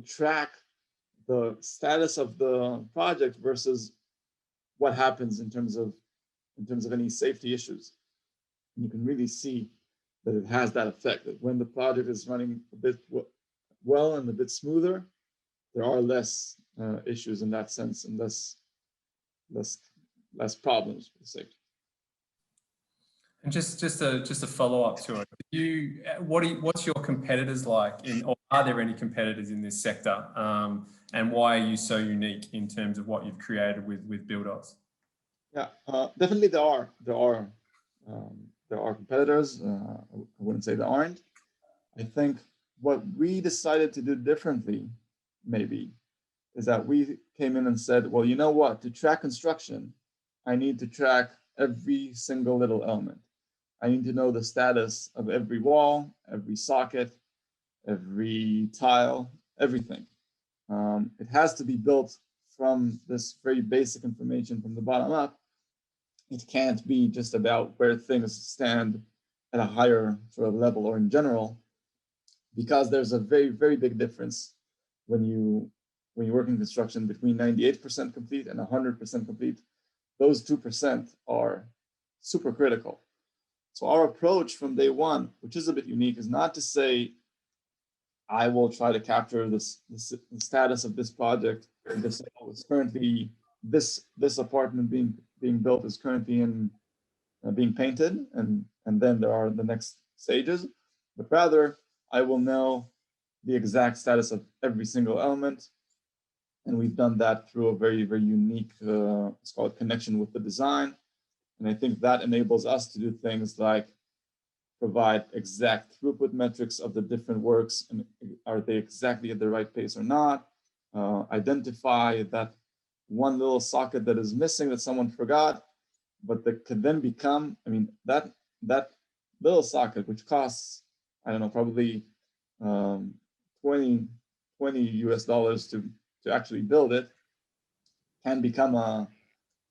track the status of the project versus what happens in terms of any safety issues. And you can really see that it has that effect, that when the project is running a bit well and a bit smoother, there are less issues in that sense, and less problems with safety. And just a follow up to it. What's your competitors like, or are there any competitors in this sector? And why are you so unique in terms of what you've created with BuildOS? Yeah, definitely there are competitors. I wouldn't say there aren't. I think what we decided to do differently, maybe, is that we came in and said, well, you know what? To track construction, I need to track every single little element. I need to know the status of every wall, every socket, every tile, everything. It has to be built from this very basic information from the bottom up. It can't be just about where things stand at a higher sort of level or in general, because there's a very, very big difference when you work in construction between 98% complete and 100% complete. Those 2% are super critical. So our approach from day one, which is a bit unique, is not to say, I will try to capture the status of this project and to say, oh, it's currently this apartment being built is currently in being painted, and then there are the next stages. But rather, I will know the exact status of every single element, and we've done that through a very, very unique, it's called connection with the design. And I think that enables us to do things like provide exact throughput metrics of the different works, and are they exactly at the right pace or not? Identify that one little socket that is missing that someone forgot, but that could then become, I mean, that little socket, which costs, I don't know, probably $20 US to actually build it, can become a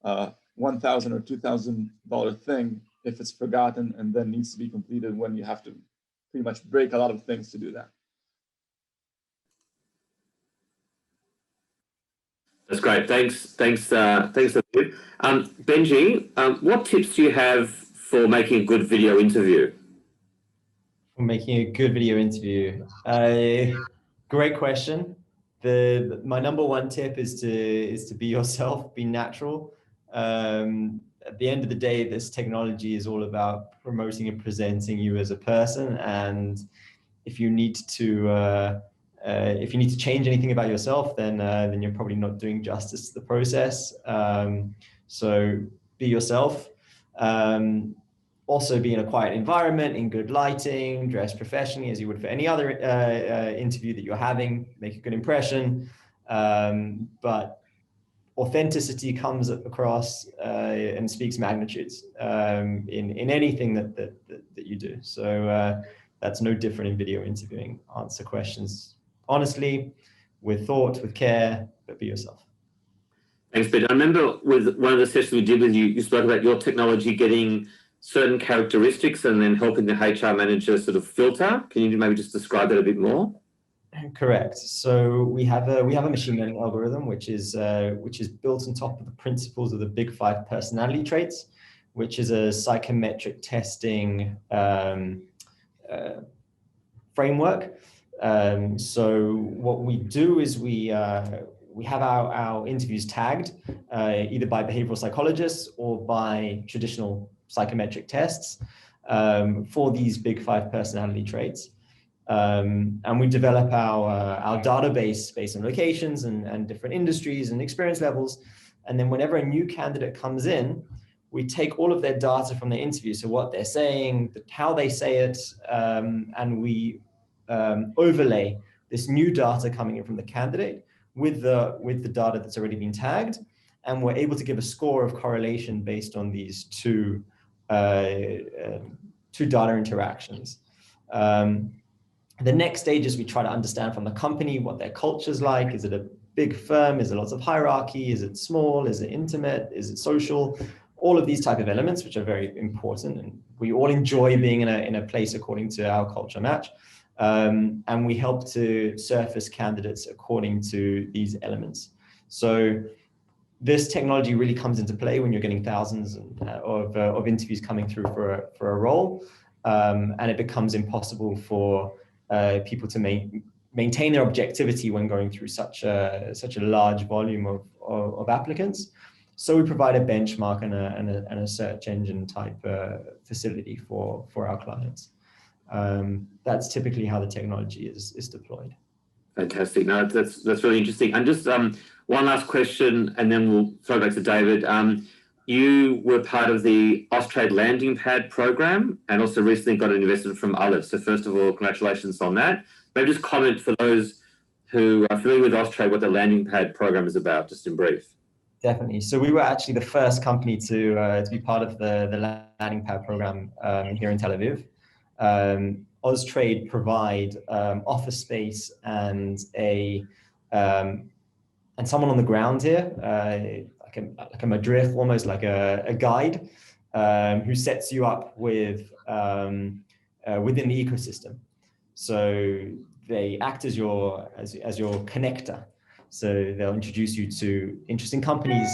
$1,000 or $2,000 thing if it's forgotten and then needs to be completed when you have to pretty much break a lot of things to do that. That's great. Thanks, David. Benji, what tips do you have for making a good video interview? For making a good video interview, great question. My number one tip is to be yourself, be natural. At the end of the day, this technology is all about promoting and presenting you as a person. And if you need to change anything about yourself, then you're probably not doing justice to the process. So be yourself. Also be in a quiet environment, in good lighting, dress professionally as you would for any other interview that you're having, make a good impression. But authenticity comes across and speaks magnitudes in anything that you do. So that's no different in video interviewing. Answer questions honestly, with thought, with care, but be yourself. Thanks, Ben. I remember with one of the sessions we did with you, you spoke about your technology getting certain characteristics and then helping the HR manager sort of filter. Can you maybe just describe that a bit more? Correct. So we have a machine learning algorithm which is built on top of the principles of the Big 5 personality traits, which is a psychometric testing framework. So what we do is we have our interviews tagged either by behavioral psychologists or by traditional psychometric tests for these Big 5 personality traits. And we develop our database based on locations and different industries and experience levels. And then whenever a new candidate comes in, we take all of their data from their interview, so what they're saying, how they say it, and we overlay this new data coming in from the candidate with the data that's already been tagged. and we're able to give a score of correlation based on these two data interactions. The next stage is we try to understand from the company what their culture's like. Is it a big firm? Is there lots of hierarchy? Is it small? Is it intimate? Is it social? All of these type of elements, which are very important, and we all enjoy being in a place according to our culture match. And we help to surface candidates according to these elements. So this technology really comes into play when you're getting thousands of interviews coming through for a role, and it becomes impossible for people to maintain their objectivity when going through such a large volume of applicants. So we provide a benchmark and a search engine type facility for our clients. That's typically how the technology is deployed. Fantastic. No, that's really interesting. And just one last question, and then we'll throw back to David. You were part of the Austrade landing pad program, and also recently got an investment from Olive. So first of all, congratulations on that. Maybe just comment for those who are familiar with Austrade what the landing pad program is about, just in brief. Definitely. So we were actually the first company to be part of the landing pad program here in Tel Aviv. Austrade provide office space and someone on the ground here, like a madrich, almost like a guide, who sets you up with within the ecosystem. So they act as your connector. So they'll introduce you to interesting companies,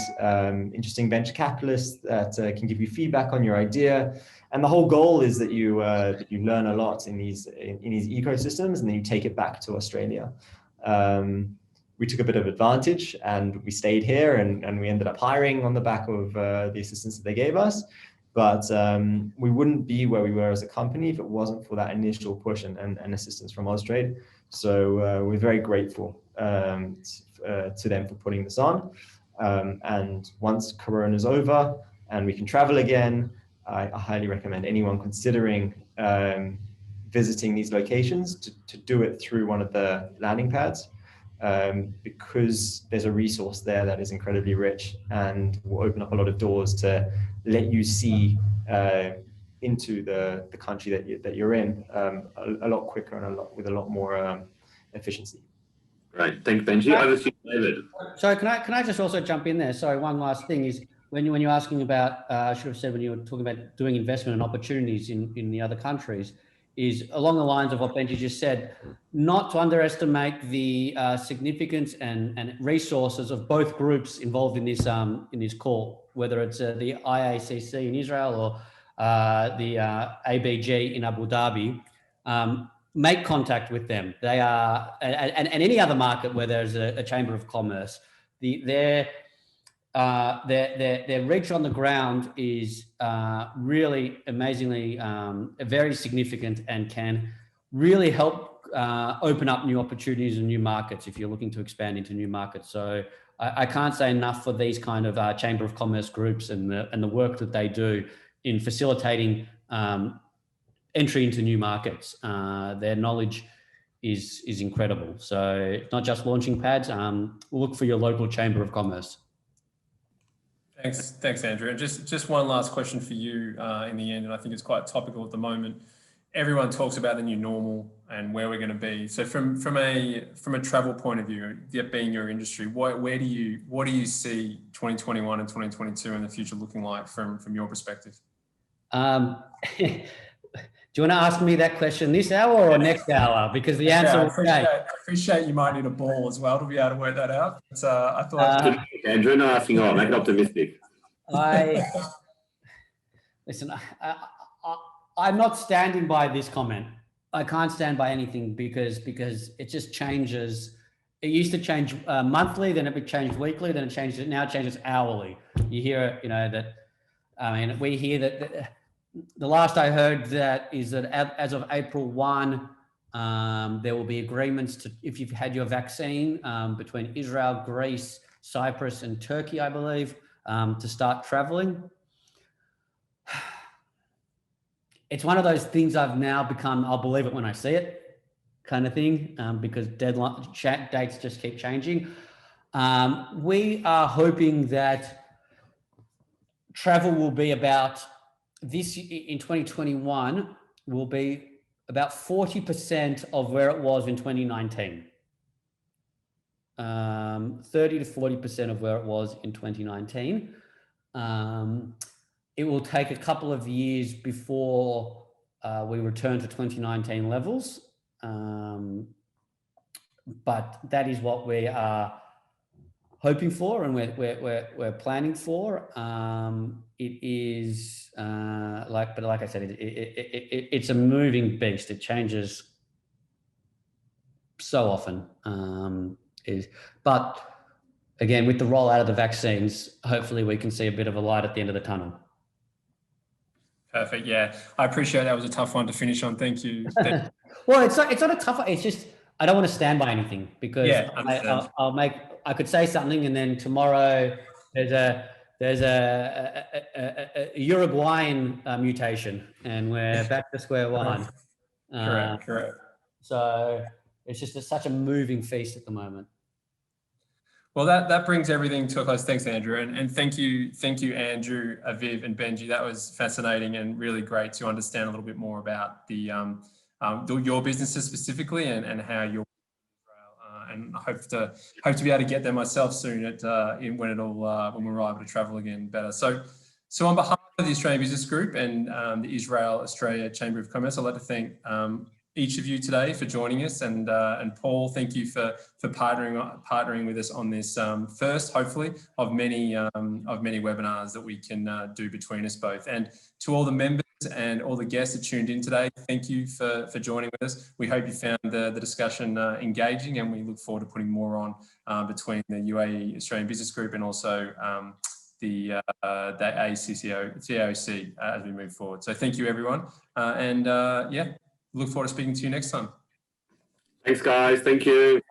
interesting venture capitalists that can give you feedback on your idea. And the whole goal is that you learn a lot in these ecosystems, and then you take it back to Australia. We took a bit of advantage, and we stayed here, and we ended up hiring on the back of the assistance that they gave us. But we wouldn't be where we were as a company if it wasn't for that initial push and assistance from Austrade. So we're very grateful to them for putting this on. And once Corona is over and we can travel again, I highly recommend anyone considering visiting these locations to do it through one of the landing pads, because there's a resource there that is incredibly rich and will open up a lot of doors to let you see into the country that you're in a lot quicker and with a lot more efficiency. Great, thanks, Benji. Over to you, David. So can I just also jump in there? Sorry, one last thing is when you're asking about, I should have said when you were talking about doing investment and opportunities in the other countries, is along the lines of what Benji just said, not to underestimate the significance and resources of both groups involved in this call, whether it's the IACC in Israel or the ABG in Abu Dhabi. Make contact with them. They are, and any other market where there's a chamber of commerce, their reach on the ground is really amazingly very significant and can really help open up new opportunities and new markets if you're looking to expand into new markets. So I can't say enough for these kind of chamber of commerce groups and the work that they do in facilitating entry into new markets. Their knowledge is incredible. So not just launching pads, look for your local chamber of commerce. Thanks, Andrew. And just one last question for you in the end, and I think it's quite topical at the moment. Everyone talks about the new normal and where we're going to be. So from a travel point of view, being your industry, what do you see 2021 and 2022 in the future looking like from your perspective? Do you want to ask me that question this hour or next hour? Because the answer I appreciate you might need a ball as well to be able to work that out. But, I thought Andrew, not asking all, make it optimistic. Listen, I'm not standing by this comment. I can't stand by anything because it just changes. It used to change monthly, then it changed weekly, then now it changes hourly. You hear, we hear that. The last I heard is that as of April 1, there will be agreements if you've had your vaccine between Israel, Greece, Cyprus, and Turkey, I believe, to start traveling. It's one of those things I've now become, I'll believe it when I see it kind of thing, because dates just keep changing. We are hoping that travel will be about this in 2021 will be about 40% of where it was in 2019. 30 to 40% of where it was in 2019. It will take a couple of years before we return to 2019 levels. But that is what we are hoping for and we're planning for. It is like I said, it's a moving beast. It changes so often. But again, with the rollout of the vaccines, hopefully we can see a bit of a light at the end of the tunnel. Perfect. Yeah, I appreciate that was a tough one to finish on. Thank you. Well, it's not a tough one. It's just I don't want to stand by anything because Yeah, I could say something and then tomorrow there's a Uruguayan mutation and we're back to square one. Correct. So it's just such a moving feast at the moment. Well, that brings everything to a close. Thanks, Andrew. And thank you, Andrew, Aviv and Benji. That was fascinating and really great to understand a little bit more about your businesses specifically and how you're and I hope to be able to get there myself soon when we're able to travel again better. So on behalf of the Australian Business Group and the Israel Australia Chamber of Commerce, I'd like to thank each of you today for joining us, and Paul, thank you for partnering with us on this first, hopefully, of many webinars that we can do between us both. And to all the members and all the guests that tuned in today, thank you for joining with us. We hope you found the discussion engaging, and we look forward to putting more on between the UAE Australian Business Group and also the IACC as we move forward. So thank you, everyone, and yeah. Look forward to speaking to you next time. Thanks, guys. Thank you.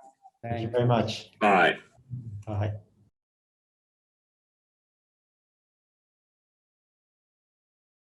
Thank you very much. Bye. Bye.